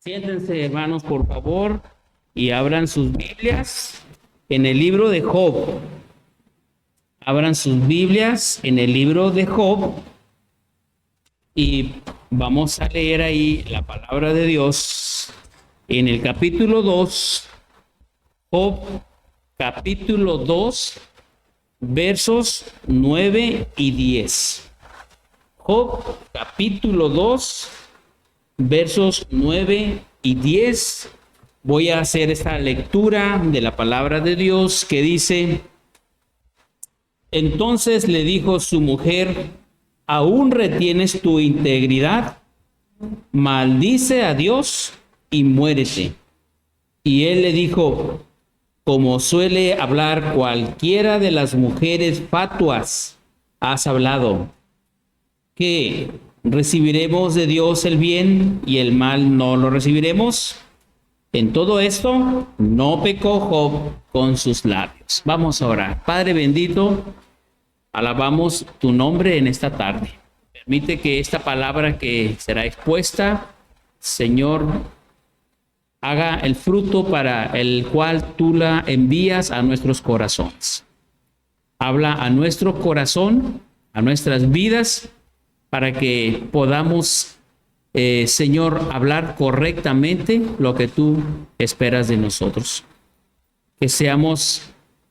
Siéntense, hermanos, por favor, y abran sus Biblias en el libro de Job. Abran sus Biblias en el libro de Job y vamos a leer ahí la palabra de Dios en el capítulo 2, Job, capítulo 2, versos 9 y 10. Job, capítulo 2, versos 9 y 10. Voy a hacer esta lectura de la palabra de Dios que dice: Entonces le dijo su mujer: ¿aún retienes tu integridad? Maldice a Dios y muérete. Y él le dijo, como suele hablar cualquiera de las mujeres fatuas, has hablado. ¿Qué? ¿Recibiremos de Dios el bien y el mal no lo recibiremos? En todo esto no pecó Job con sus labios. Vamos a orar. Padre bendito, alabamos tu nombre en esta tarde. Permite que esta palabra que será expuesta, Señor, haga el fruto para el cual tú la envías a nuestros corazones. Habla a nuestro corazón, a nuestras vidas, para que podamos, Señor, hablar correctamente lo que tú esperas de nosotros. Que seamos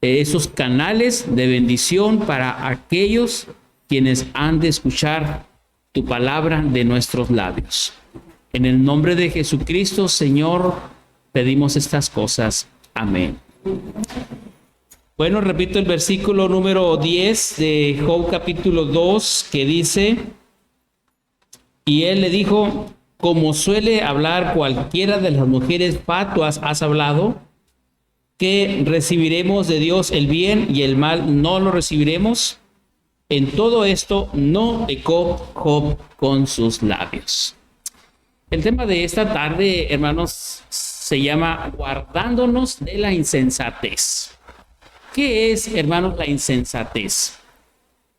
esos canales de bendición para aquellos quienes han de escuchar tu palabra de nuestros labios. En el nombre de Jesucristo, Señor, pedimos estas cosas. Amén. Bueno, repito el versículo número 10 de Job capítulo 2, que dice: y él le dijo, como suele hablar cualquiera de las mujeres fatuas, has hablado, que recibiremos de Dios el bien y el mal no lo recibiremos. En todo esto no pecó Job con sus labios. El tema de esta tarde, hermanos, se llama guardándonos de la insensatez. ¿Qué es, hermanos, la insensatez?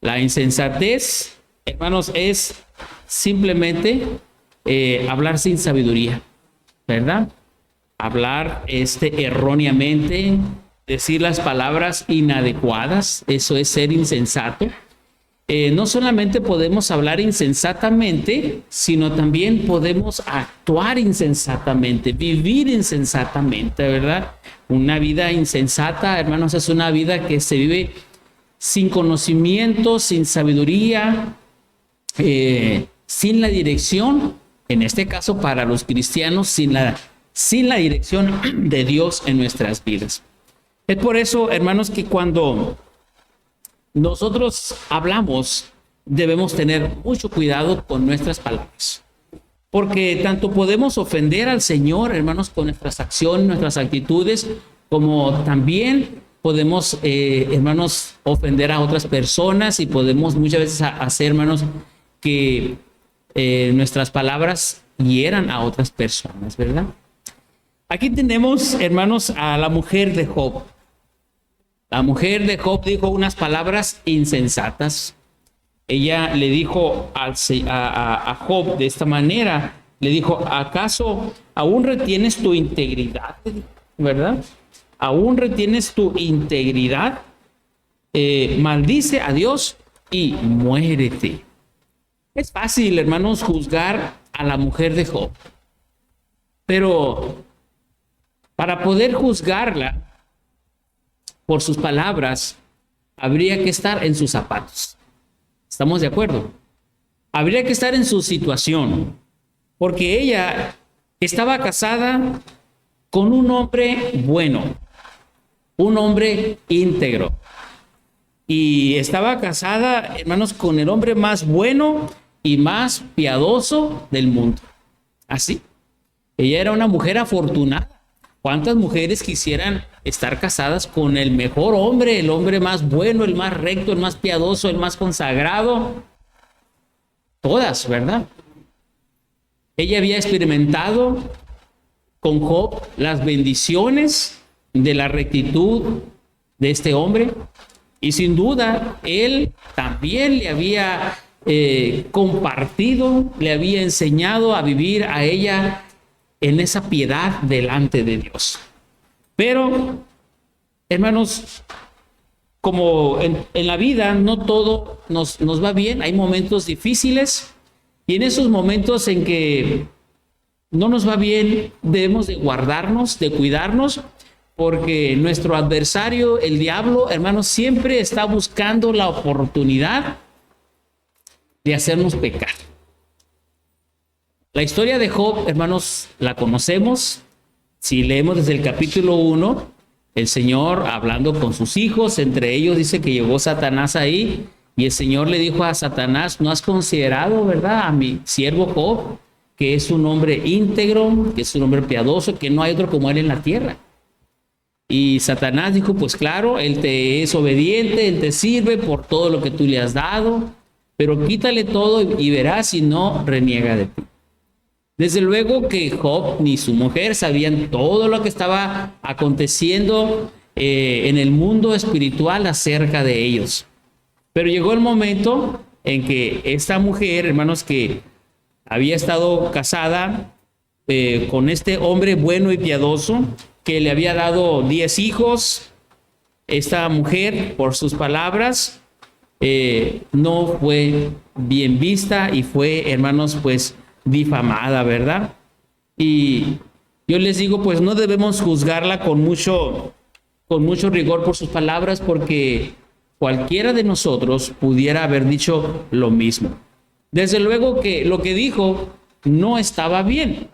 La insensatez, hermanos, es simplemente hablar sin sabiduría, ¿verdad? Hablar erróneamente, decir las palabras inadecuadas, eso es ser insensato. No solamente podemos hablar insensatamente, sino también podemos actuar insensatamente, vivir insensatamente, ¿verdad? Una vida insensata, hermanos, es una vida que se vive sin conocimiento, sin sabiduría, sin la dirección, en este caso para los cristianos, sin la dirección de Dios en nuestras vidas. Es por eso, hermanos, que cuando nosotros hablamos, debemos tener mucho cuidado con nuestras palabras, porque tanto podemos ofender al Señor, hermanos, con nuestras acciones, nuestras actitudes, como también podemos, hermanos, ofender a otras personas, y podemos muchas veces hacer, hermanos, que nuestras palabras hieran a otras personas, ¿verdad? Aquí tenemos, hermanos, a la mujer de Job. La mujer de Job dijo unas palabras insensatas. Ella le dijo a Job de esta manera, le dijo: ¿acaso aún retienes tu integridad? ¿Verdad? ¿Aún retienes tu integridad? Maldice a Dios y muérete. Es fácil, hermanos, juzgar a la mujer de Job, pero para poder juzgarla por sus palabras, habría que estar en sus zapatos. ¿Estamos de acuerdo? Habría que estar en su situación, porque ella estaba casada con un hombre bueno, un hombre íntegro, y estaba casada, hermanos, con el hombre más bueno y más piadoso del mundo. Así. Ella era una mujer afortunada. ¿Cuántas mujeres quisieran estar casadas con el mejor hombre, el hombre más bueno, el más recto, el más piadoso, el más consagrado? Todas, ¿verdad? Ella había experimentado con Job las bendiciones de la rectitud de este hombre, y sin duda él también le había compartido, le había enseñado a vivir a ella en esa piedad delante de Dios. Pero, hermanos, como en la vida no todo nos va bien, hay momentos difíciles, y en esos momentos en que no nos va bien, debemos de guardarnos, de cuidarnos, porque nuestro adversario, el diablo, hermanos, siempre está buscando la oportunidad de hacernos pecar. La historia de Job, hermanos, la conocemos. Si leemos desde el capítulo 1, el Señor hablando con sus hijos, entre ellos dice que llegó Satanás ahí, y el Señor le dijo a Satanás: ¿no has considerado, verdad, a mi siervo Job, que es un hombre íntegro, que es un hombre piadoso, que no hay otro como él en la tierra? Y Satanás dijo: pues claro, él te es obediente, él te sirve por todo lo que tú le has dado, pero quítale todo y verás si no reniega de ti. Desde luego que Job ni su mujer sabían todo lo que estaba aconteciendo en el mundo espiritual acerca de ellos. Pero llegó el momento en que esta mujer, hermanos, que había estado casada con este hombre bueno y piadoso, que le había dado 10 hijos, esta mujer, por sus palabras, no fue bien vista y fue, hermanos, pues difamada, ¿verdad? Y yo les digo, pues no debemos juzgarla con mucho rigor por sus palabras, porque cualquiera de nosotros pudiera haber dicho lo mismo. Desde luego que lo que dijo no estaba bien,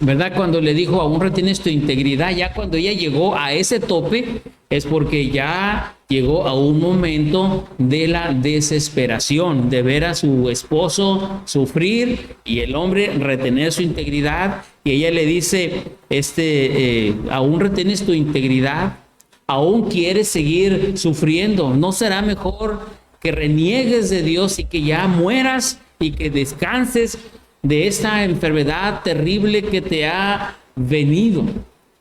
¿verdad? Cuando le dijo: aún retienes tu integridad, ya cuando ella llegó a ese tope, es porque ya llegó a un momento de la desesperación, de ver a su esposo sufrir y el hombre retener su integridad. Y ella le dice: aún retienes tu integridad, aún quieres seguir sufriendo, ¿no será mejor que reniegues de Dios y que ya mueras y que descanses de esta enfermedad terrible que te ha venido,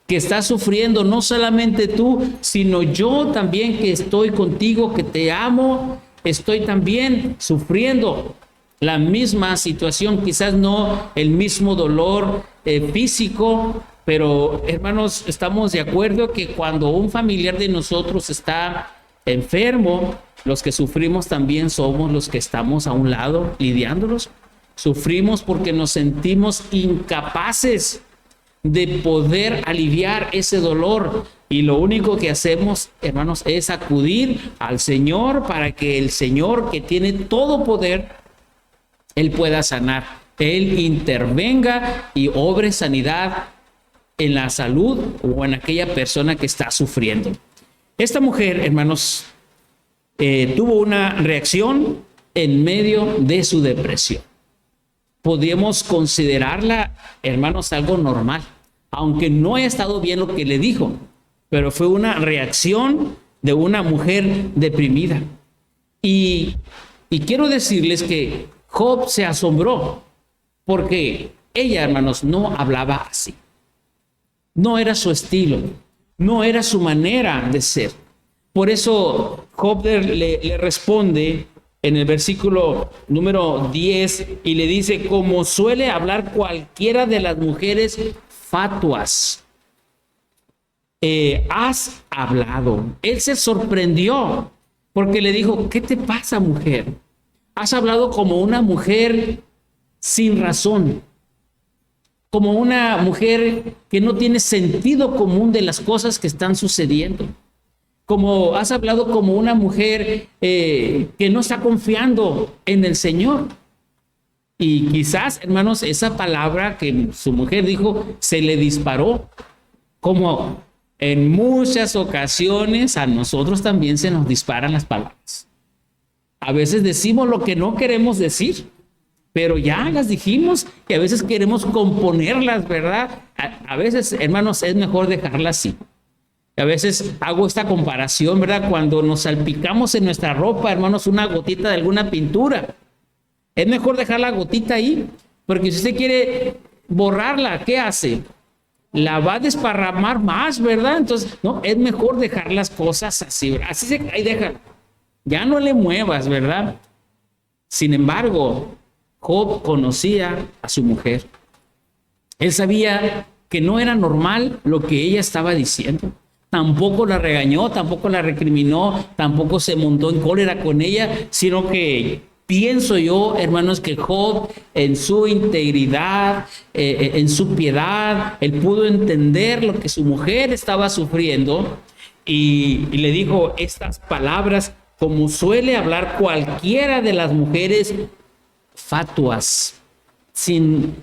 que estás sufriendo no solamente tú, sino yo también, que estoy contigo, que te amo, estoy también sufriendo la misma situación, quizás no el mismo dolor físico, pero hermanos, estamos de acuerdo que cuando un familiar de nosotros está enfermo, los que sufrimos también somos los que estamos a un lado lidiándolos. Sufrimos porque nos sentimos incapaces de poder aliviar ese dolor, y lo único que hacemos, hermanos, es acudir al Señor para que el Señor, que tiene todo poder, Él pueda sanar, Él intervenga y obre sanidad en la salud o en aquella persona que está sufriendo. Esta mujer, hermanos, tuvo una reacción en medio de su depresión. Podríamos considerarla, hermanos, algo normal, aunque no haya estado bien lo que le dijo, pero fue una reacción de una mujer deprimida. Y quiero decirles que Job se asombró, porque ella, hermanos, no hablaba así. No era su estilo, no era su manera de ser. Por eso Job le responde en el versículo número 10 y le dice: como suele hablar cualquiera de las mujeres fatuas, has hablado. Él se sorprendió porque le dijo: ¿qué te pasa, mujer? Has hablado como una mujer sin razón, como una mujer que no tiene sentido común de las cosas que están sucediendo. Como has hablado como una mujer que no está confiando en el Señor. Y quizás, hermanos, esa palabra que su mujer dijo se le disparó, como en muchas ocasiones a nosotros también se nos disparan las palabras. A veces decimos lo que no queremos decir, pero ya las dijimos, y a veces queremos componerlas, ¿verdad? A veces, hermanos, es mejor dejarlas así. A veces hago esta comparación, ¿verdad? Cuando nos salpicamos en nuestra ropa, hermanos, una gotita de alguna pintura, es mejor dejar la gotita ahí, porque si usted quiere borrarla, ¿qué hace? La va a desparramar más, ¿verdad? Entonces, no, es mejor dejar las cosas así, ahí déjala. Ya no le muevas, ¿verdad? Sin embargo, Job conocía a su mujer. Él sabía que no era normal lo que ella estaba diciendo. Tampoco la regañó, tampoco la recriminó, tampoco se montó en cólera con ella, sino que pienso yo, hermanos, que Job en su integridad, en su piedad, él pudo entender lo que su mujer estaba sufriendo y le dijo estas palabras como suele hablar cualquiera de las mujeres fatuas, sin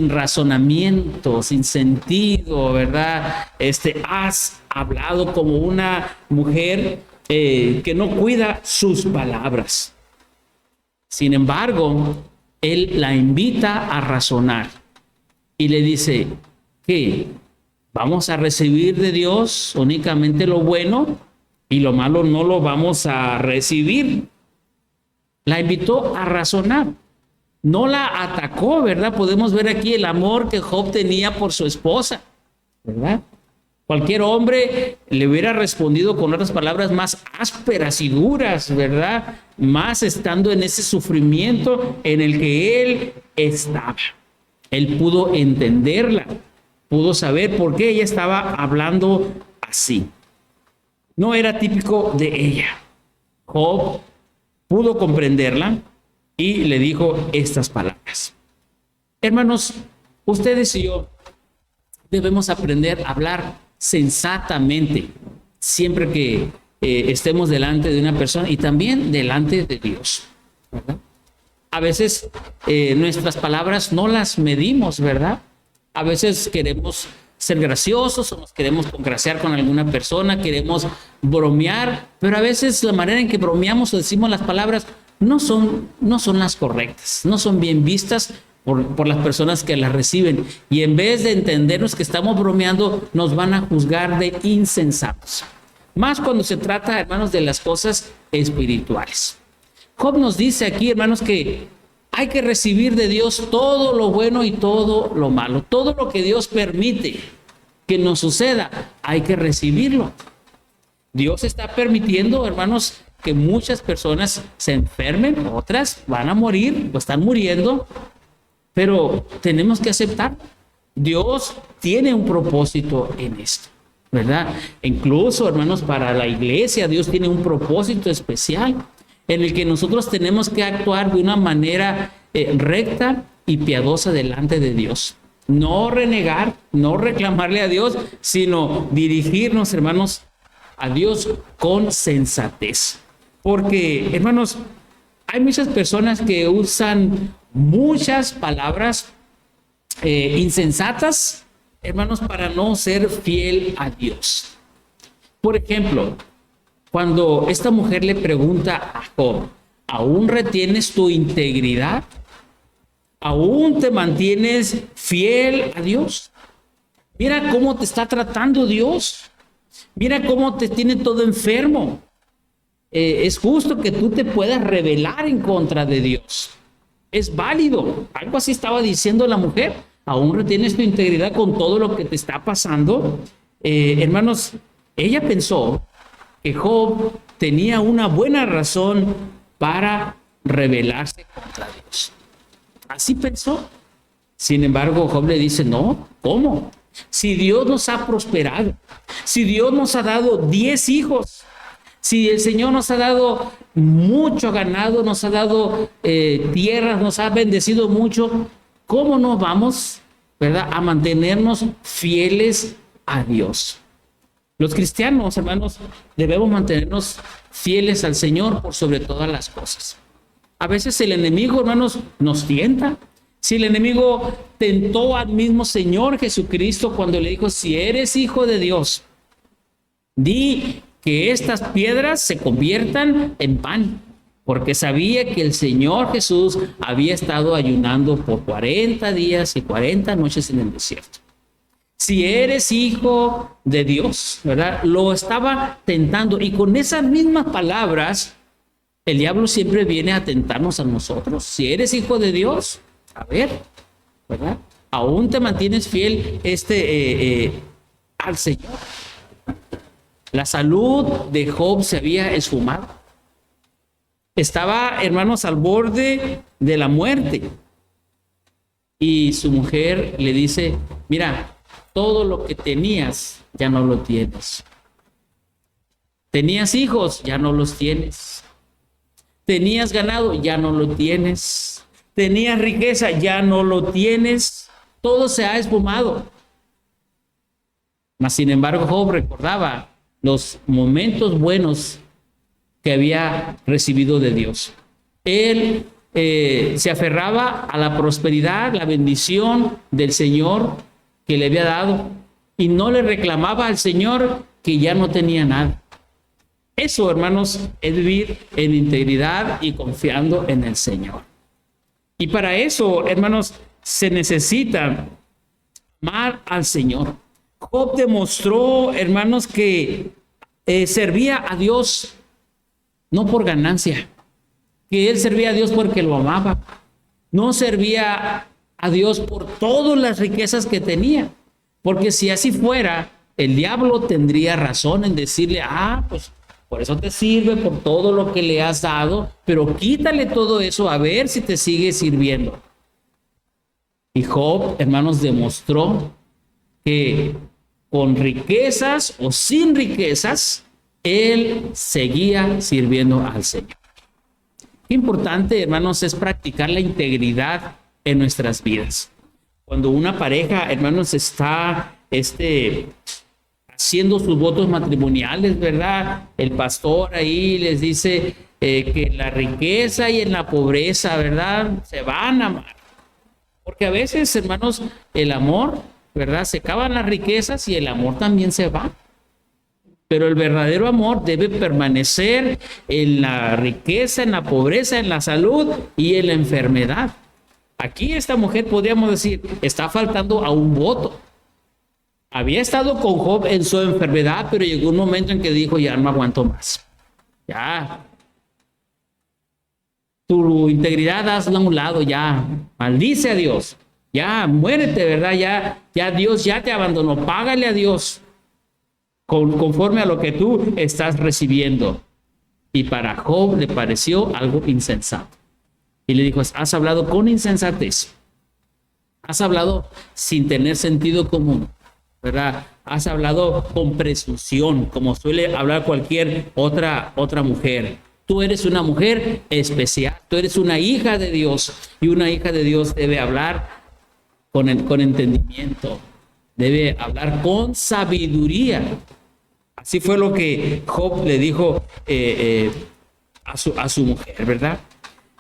razonamiento, sin sentido, ¿verdad? Has hablado como una mujer que no cuida sus palabras. Sin embargo, él la invita a razonar y le dice, ¿qué? ¿Vamos a recibir de Dios únicamente lo bueno y lo malo no lo vamos a recibir? La invitó a razonar. No la atacó, ¿verdad? Podemos ver aquí el amor que Job tenía por su esposa, ¿verdad? Cualquier hombre le hubiera respondido con otras palabras más ásperas y duras, ¿verdad? Más estando en ese sufrimiento en el que él estaba. Él pudo entenderla, pudo saber por qué ella estaba hablando así. No era típico de ella. Job pudo comprenderla y le dijo estas palabras. Hermanos, ustedes y yo debemos aprender a hablar sensatamente siempre que estemos delante de una persona y también delante de Dios, ¿verdad? A veces nuestras palabras no las medimos, ¿verdad? A veces queremos ser graciosos o nos queremos congraciar con alguna persona, queremos bromear, pero a veces la manera en que bromeamos o decimos las palabras no son las correctas, no son bien vistas por las personas que las reciben. Y en vez de entendernos que estamos bromeando, nos van a juzgar de insensatos. Más cuando se trata, hermanos, de las cosas espirituales. Job nos dice aquí, hermanos, que hay que recibir de Dios todo lo bueno y todo lo malo. Todo lo que Dios permite que nos suceda, hay que recibirlo. Dios está permitiendo, hermanos, que muchas personas se enfermen, otras van a morir o están muriendo, pero tenemos que aceptar. Dios tiene un propósito en esto, ¿verdad? Incluso, hermanos, para la iglesia, Dios tiene un propósito especial en el que nosotros tenemos que actuar de una manera recta y piadosa delante de Dios. No renegar, no reclamarle a Dios, sino dirigirnos, hermanos, a Dios con sensatez. Porque, hermanos, hay muchas personas que usan muchas palabras insensatas, hermanos, para no ser fiel a Dios. Por ejemplo, cuando esta mujer le pregunta a Job, ¿aún retienes tu integridad? ¿Aún te mantienes fiel a Dios? Mira cómo te está tratando Dios. Mira cómo te tiene todo enfermo. Es justo que tú te puedas rebelar en contra de Dios. Es válido. Algo así estaba diciendo la mujer. ¿Aún retienes tu integridad con todo lo que te está pasando? Hermanos, ella pensó que Job tenía una buena razón para rebelarse contra Dios. Así pensó. Sin embargo, Job le dice, no, ¿cómo? Si Dios nos ha prosperado, si Dios nos ha dado 10 hijos, si el Señor nos ha dado mucho ganado, nos ha dado tierras, nos ha bendecido mucho, ¿cómo no vamos, verdad, a mantenernos fieles a Dios? Los cristianos, hermanos, debemos mantenernos fieles al Señor por sobre todas las cosas. A veces el enemigo, hermanos, nos tienta. Si el enemigo tentó al mismo Señor Jesucristo cuando le dijo, si eres hijo de Dios, di que estas piedras se conviertan en pan, porque sabía que el Señor Jesús había estado ayunando por 40 días y 40 noches en el desierto. Si eres hijo de Dios, ¿verdad? Lo estaba tentando y con esas mismas palabras, el diablo siempre viene a tentarnos a nosotros. Si eres hijo de Dios, a ver, ¿verdad? ¿Aún te mantienes fiel al Señor? La salud de Job se había esfumado. Estaba, hermanos, al borde de la muerte. Y su mujer le dice, mira, todo lo que tenías ya no lo tienes. Tenías hijos, ya no los tienes. Tenías ganado, ya no lo tienes. Tenías riqueza, ya no lo tienes. Todo se ha esfumado. Mas, sin embargo, Job recordaba los momentos buenos que había recibido de Dios. Él se aferraba a la prosperidad, la bendición del Señor que le había dado, y no le reclamaba al Señor que ya no tenía nada. Eso, hermanos, es vivir en integridad y confiando en el Señor. Y para eso, hermanos, se necesita amar al Señor. Job demostró, hermanos, que servía a Dios no por ganancia, que él servía a Dios porque lo amaba. No servía a Dios por todas las riquezas que tenía, porque si así fuera, el diablo tendría razón en decirle, pues por eso te sirve, por todo lo que le has dado, pero quítale todo eso a ver si te sigue sirviendo. Y Job, hermanos, demostró que con riquezas o sin riquezas, él seguía sirviendo al Señor. Qué importante, hermanos, es practicar la integridad en nuestras vidas. Cuando una pareja, hermanos, está haciendo sus votos matrimoniales, ¿verdad? El pastor ahí les dice que en la riqueza y en la pobreza, ¿verdad? Se van a amar. Porque a veces, hermanos, el amor, ¿verdad? Se acaban las riquezas y el amor también se va. Pero el verdadero amor debe permanecer en la riqueza, en la pobreza, en la salud y en la enfermedad. Aquí esta mujer, podríamos decir, está faltando a un voto. Había estado con Job en su enfermedad, pero llegó un momento en que dijo, ya no aguanto más. Ya. Tu integridad hazla a un lado, ya. Maldice a Dios. Ya, muérete, ¿verdad? Ya Dios ya te abandonó. Págale a Dios conforme a lo que tú estás recibiendo. Y para Job le pareció algo insensato. Y le dijo, has hablado con insensatez. Has hablado sin tener sentido común, ¿verdad? Has hablado con presunción, como suele hablar cualquier otra mujer. Tú eres una mujer especial, tú eres una hija de Dios, y una hija de Dios debe hablar con entendimiento, debe hablar con sabiduría. Así fue lo que Job le dijo a su mujer, ¿verdad?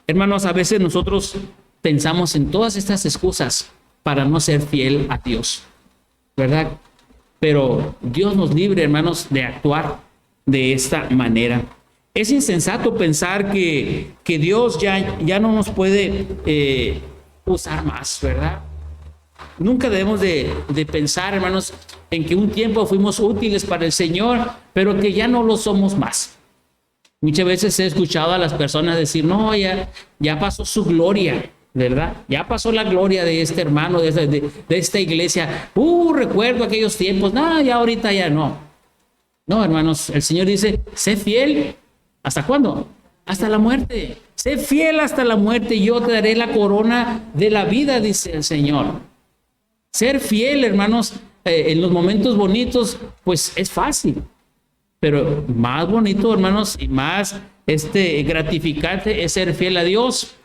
Hermanos, a veces nosotros pensamos en todas estas excusas para no ser fiel a Dios, ¿verdad? Pero Dios nos libre, hermanos, de actuar de esta manera. Es insensato pensar que Dios ya no nos puede usar más, ¿verdad? Nunca debemos de pensar, hermanos, en que un tiempo fuimos útiles para el Señor, pero que ya no lo somos más. Muchas veces he escuchado a las personas decir, no, ya pasó su gloria, ¿verdad? Ya pasó la gloria de este hermano, de esta iglesia. Recuerdo aquellos tiempos. No, ya ahorita ya no. No, hermanos, el Señor dice, sé fiel. ¿Hasta cuándo? Hasta la muerte. Sé fiel hasta la muerte y yo te daré la corona de la vida, dice el Señor. Ser fiel, hermanos, en los momentos bonitos, pues es fácil. Pero más bonito, hermanos, y más gratificante es ser fiel a Dios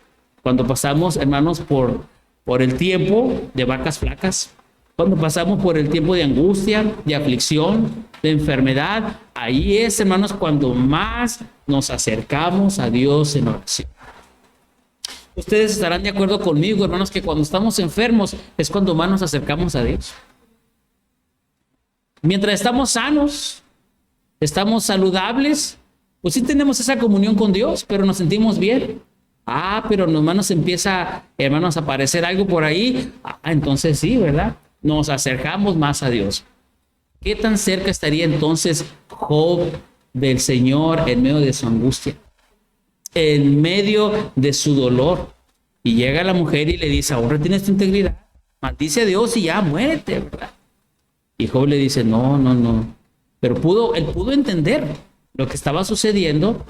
cuando pasamos, hermanos, por el tiempo de vacas flacas, cuando pasamos por el tiempo de angustia, de aflicción, de enfermedad. Ahí es, hermanos, cuando más nos acercamos a Dios en oración. Ustedes estarán de acuerdo conmigo, hermanos, que cuando estamos enfermos es cuando más nos acercamos a Dios. Mientras estamos sanos, estamos saludables, pues sí tenemos esa comunión con Dios, pero nos sentimos bien. Pero hermanos, empieza, hermanos, a aparecer algo por ahí. Entonces sí, ¿verdad? Nos acercamos más a Dios. ¿Qué tan cerca estaría entonces Job del Señor en medio de su angustia, en medio de su dolor? Y llega la mujer y le dice, ahora tienes tu integridad, maldice a Dios y ya muérete, ¿verdad? Y Job le dice, no. Pero él pudo entender lo que estaba sucediendo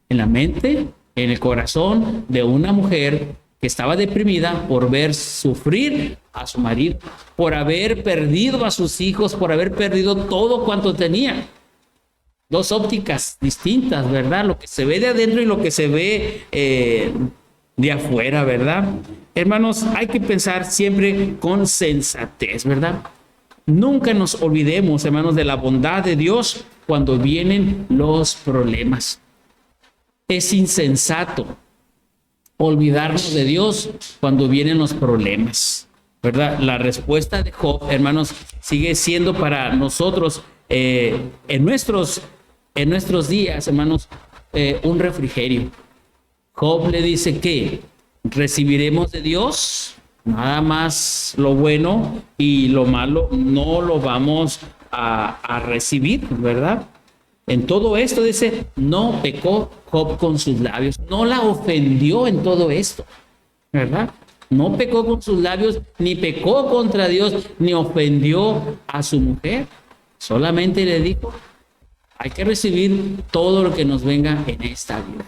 en la mente, en el corazón de una mujer que estaba deprimida por ver sufrir a su marido, por haber perdido a sus hijos, por haber perdido todo cuanto tenía. Dos ópticas distintas, ¿verdad? Lo que se ve de adentro y lo que se ve de afuera, ¿verdad? Hermanos, hay que pensar siempre con sensatez, ¿verdad? Nunca nos olvidemos, hermanos, de la bondad de Dios cuando vienen los problemas. Es insensato olvidarnos de Dios cuando vienen los problemas, ¿verdad? La respuesta de Job, hermanos, sigue siendo para nosotros en nuestros días, hermanos, un refrigerio. Job le dice que recibiremos de Dios nada más lo bueno y lo malo no lo vamos a recibir, ¿verdad? En todo esto dice, no pecó Job con sus labios, no la ofendió en todo esto, ¿verdad? No pecó con sus labios, ni pecó contra Dios, ni ofendió a su mujer. Solamente le dijo, hay que recibir todo lo que nos venga en esta vida.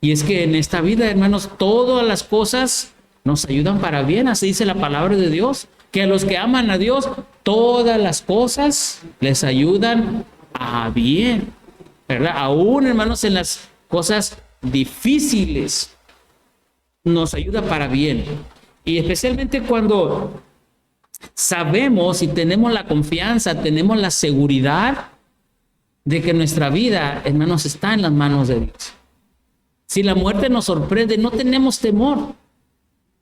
Y es que en esta vida, hermanos, todas las cosas nos ayudan para bien, así dice la palabra de Dios, que a los que aman a Dios, todas las cosas les ayudan a bien, ¿verdad? Aún, hermanos, en las cosas difíciles nos ayuda para bien. Y especialmente cuando sabemos y tenemos la confianza, tenemos la seguridad de que nuestra vida, hermanos, está en las manos de Dios. Si la muerte nos sorprende, no tenemos temor,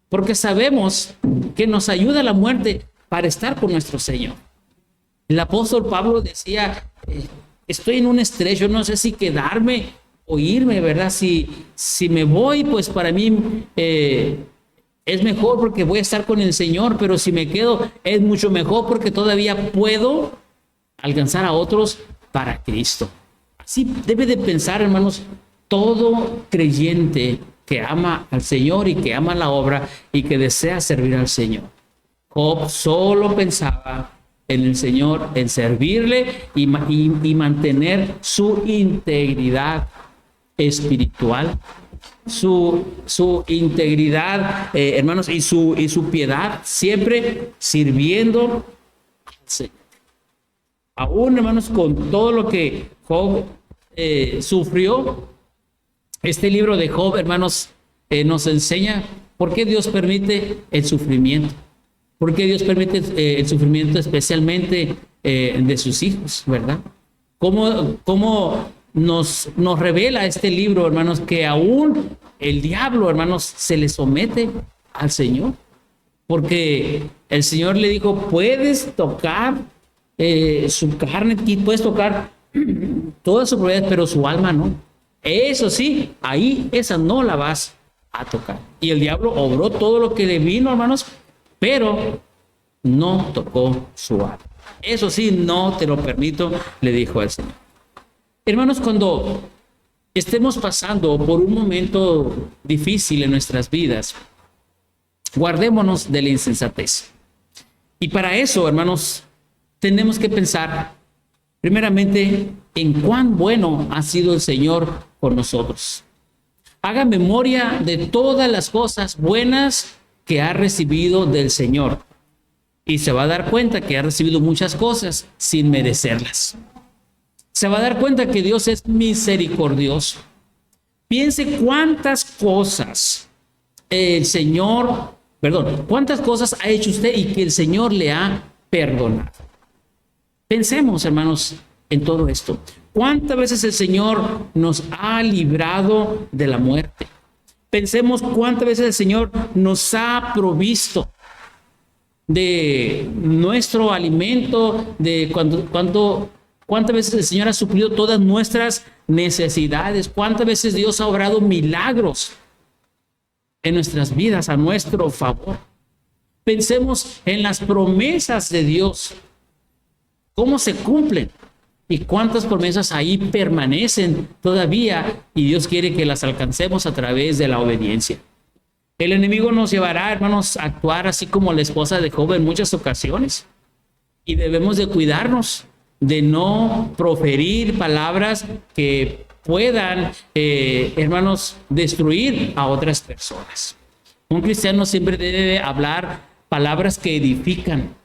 porque sabemos que nos ayuda la muerte para estar con nuestro Señor. El apóstol Pablo decía, estoy en un estrecho, no sé si quedarme o irme, ¿verdad? Si me voy, pues para mí es mejor porque voy a estar con el Señor, pero si me quedo es mucho mejor porque todavía puedo alcanzar a otros para Cristo. Así debe de pensar, hermanos, todo creyente que ama al Señor y que ama la obra y que desea servir al Señor. Job solo pensaba en el Señor, en servirle y mantener su integridad espiritual, su integridad, hermanos, y su piedad, siempre sirviendo al Señor. Aún, hermanos, con todo lo que Job sufrió, este libro de Job, hermanos, nos enseña por qué Dios permite el sufrimiento. ¿Por qué Dios permite el sufrimiento especialmente de sus hijos, verdad? ¿Cómo nos revela este libro, hermanos, que aún el diablo, hermanos, se le somete al Señor? Porque el Señor le dijo, puedes tocar su carne, puedes tocar toda su propiedad, pero su alma no. Eso sí, ahí esa no la vas a tocar. Y el diablo obró todo lo que le vino, hermanos, pero no tocó su alma. Eso sí, no te lo permito, le dijo al Señor. Hermanos, cuando estemos pasando por un momento difícil en nuestras vidas, guardémonos de la insensatez. Y para eso, hermanos, tenemos que pensar primeramente en cuán bueno ha sido el Señor con nosotros. Haga memoria de todas las cosas buenas que ha recibido del Señor y se va a dar cuenta que ha recibido muchas cosas sin merecerlas. Se va a dar cuenta que Dios es misericordioso. Piense cuántas cosas cuántas cosas ha hecho usted y que el Señor le ha perdonado. Pensemos, hermanos, en todo esto. ¿Cuántas veces el Señor nos ha librado de la muerte? Pensemos cuántas veces el Señor nos ha provisto de nuestro alimento, de cuántas veces el Señor ha suplido todas nuestras necesidades, cuántas veces Dios ha obrado milagros en nuestras vidas a nuestro favor. Pensemos en las promesas de Dios, cómo se cumplen y cuántas promesas ahí permanecen todavía y Dios quiere que las alcancemos a través de la obediencia. El enemigo nos llevará, hermanos, a actuar así como la esposa de Job en muchas ocasiones y debemos de cuidarnos de no proferir palabras que puedan, hermanos, destruir a otras personas. Un cristiano siempre debe hablar palabras que edifican,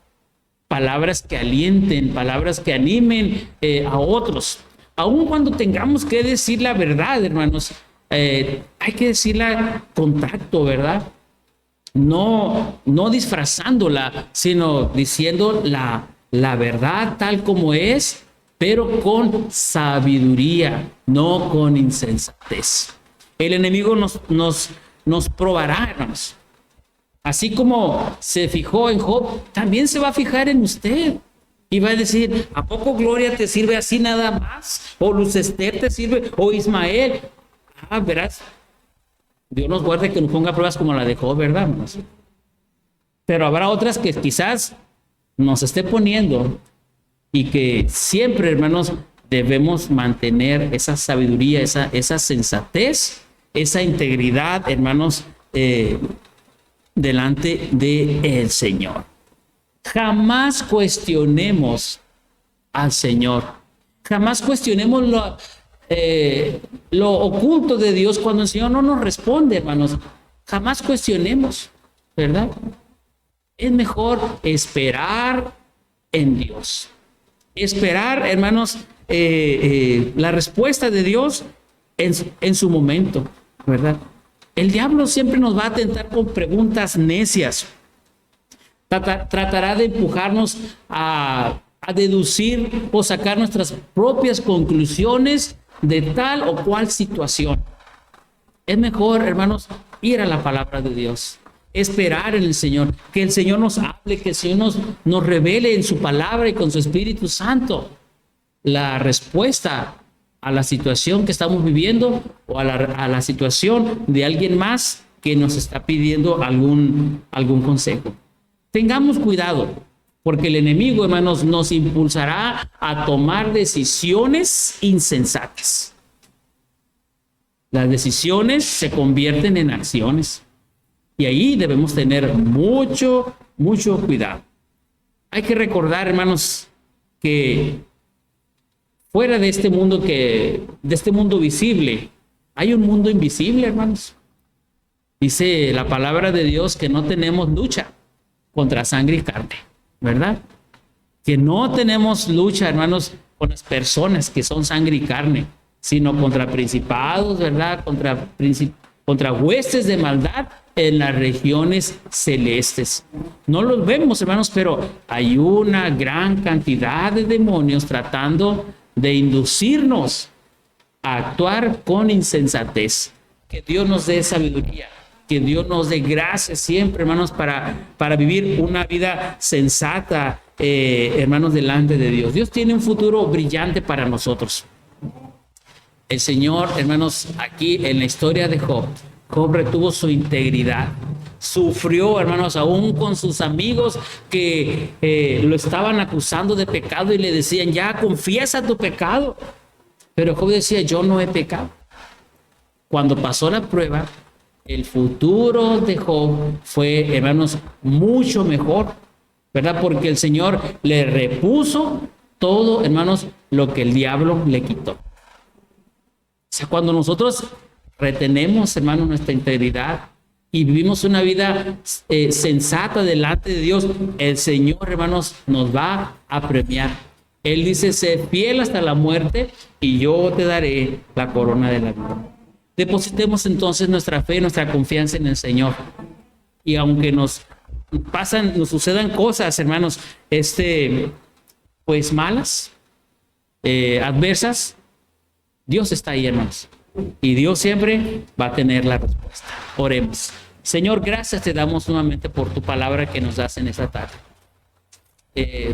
palabras que alienten, palabras que animen a otros. Aun cuando tengamos que decir la verdad, hermanos, hay que decirla con tacto, ¿verdad? No disfrazándola, sino diciendo la verdad tal como es, pero con sabiduría, no con insensatez. El enemigo nos probará, hermanos. Así como se fijó en Job, también se va a fijar en usted. Y va a decir, ¿a poco Gloria te sirve así nada más? ¿O Luz Esther te sirve? ¿O Ismael? Verás, Dios nos guarde que nos ponga pruebas como la de Job, ¿verdad, hermanos? Pero habrá otras que quizás nos esté poniendo y que siempre, hermanos, debemos mantener esa sabiduría, esa sensatez, esa integridad, hermanos, delante del Señor. Jamás cuestionemos al Señor. Jamás cuestionemos lo oculto de Dios cuando el Señor no nos responde, hermanos. Jamás cuestionemos, ¿verdad? Es mejor esperar en Dios. Esperar, hermanos, la respuesta de Dios en su momento, ¿verdad? El diablo siempre nos va a tentar con preguntas necias. Tratará de empujarnos a deducir o sacar nuestras propias conclusiones de tal o cual situación. Es mejor, hermanos, ir a la palabra de Dios, esperar en el Señor, que el Señor nos hable, que el Señor nos revele en su palabra y con su Espíritu Santo la respuesta a la situación que estamos viviendo o a la situación de alguien más que nos está pidiendo algún consejo. Tengamos cuidado, porque el enemigo, hermanos, nos impulsará a tomar decisiones insensatas. Las decisiones se convierten en acciones y ahí debemos tener mucho cuidado. Hay que recordar, hermanos, que fuera de este mundo visible, hay un mundo invisible, hermanos. Dice la palabra de Dios que no tenemos lucha contra sangre y carne, ¿verdad? Que no tenemos lucha, hermanos, con las personas que son sangre y carne, sino contra principados, ¿verdad? Contra huestes de maldad en las regiones celestes. No los vemos, hermanos, pero hay una gran cantidad de demonios tratando de inducirnos a actuar con insensatez. Que Dios nos dé sabiduría, que Dios nos dé gracia siempre, hermanos, para vivir una vida sensata, hermanos, delante de Dios. Dios tiene un futuro brillante para nosotros. El Señor, hermanos, aquí en la historia de Job retuvo su integridad. Sufrió, hermanos, aún con sus amigos que lo estaban acusando de pecado y le decían, ya confiesa tu pecado. Pero Job decía, yo no he pecado. Cuando pasó la prueba, el futuro de Job fue, hermanos, mucho mejor, ¿verdad? Porque el Señor le repuso todo, hermanos, lo que el diablo le quitó. O sea, cuando nosotros retenemos, hermanos, nuestra integridad y vivimos una vida sensata delante de Dios, el Señor, hermanos, nos va a premiar. Él dice, sé fiel hasta la muerte y yo te daré la corona de la vida. Depositemos entonces nuestra fe, nuestra confianza en el Señor. Y aunque nos sucedan cosas, hermanos, pues malas, adversas, Dios está ahí, hermanos. Y Dios siempre va a tener la respuesta. Oremos. Señor, gracias te damos nuevamente por tu palabra que nos das en esta tarde.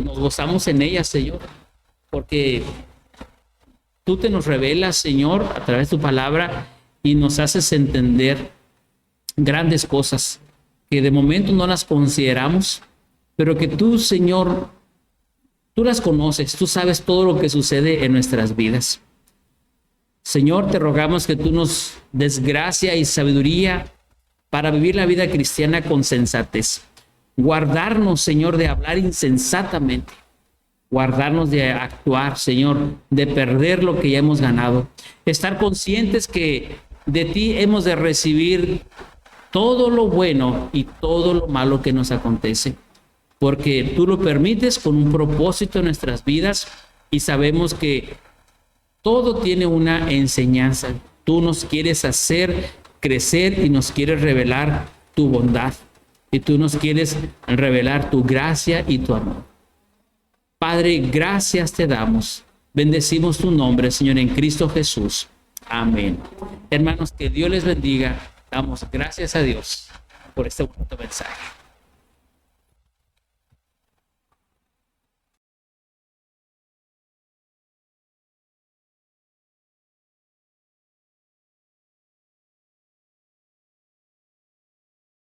Nos gozamos en ella, Señor, porque tú te nos revelas, Señor, a través de tu palabra y nos haces entender grandes cosas que de momento no las consideramos, pero que tú, Señor, tú las conoces, tú sabes todo lo que sucede en nuestras vidas. Señor, te rogamos que tú nos des gracia y sabiduría para vivir la vida cristiana con sensatez. Guardarnos, Señor, de hablar insensatamente. Guardarnos de actuar, Señor, de perder lo que ya hemos ganado. Estar conscientes que de ti hemos de recibir todo lo bueno y todo lo malo que nos acontece, porque tú lo permites con un propósito en nuestras vidas y sabemos que todo tiene una enseñanza. Tú nos quieres hacer crecer y nos quieres revelar tu bondad y tú nos quieres revelar tu gracia y tu amor. Padre, gracias te damos. Bendecimos tu nombre, Señor, en Cristo Jesús. Amén. Hermanos, que Dios les bendiga. Damos gracias a Dios por este bonito mensaje.